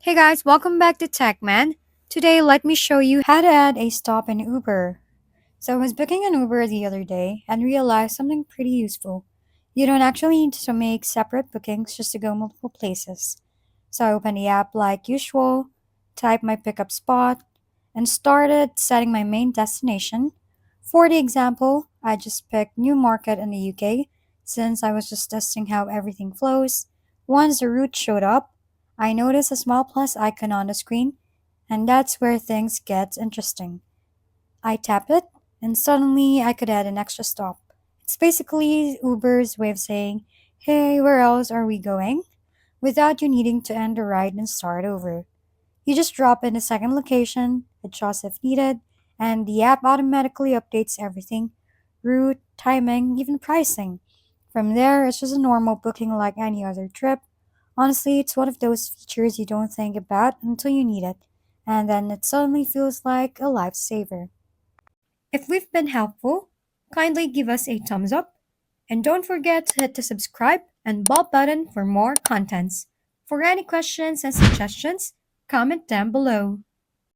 Hey guys, welcome back to TechMan. Today, let me show you how to add a stop in Uber. So, I was booking an Uber the other day and realized something pretty useful. You don't actually need to make separate bookings just to go multiple places. So, I opened the app like usual, typed my pickup spot, and started setting my main destination. For the example, I just picked Newmarket in the UK since I was just testing how everything flows. Once the route showed up, I noticed a small plus icon on the screen, and that's where things get interesting. I tap it, and suddenly I could add an extra stop. It's basically Uber's way of saying, hey, where else are we going? Without you needing to end the ride and start over. You just drop in a second location, adjust if needed, and the app automatically updates everything route, timing, even pricing. From there, it's just a normal booking like any other trip. Honestly, it's one of those features you don't think about until you need it, and then it suddenly feels like a lifesaver. If we've been helpful, kindly give us a thumbs up, and don't forget to hit the subscribe and bell button for more contents. For any questions and suggestions, comment down below.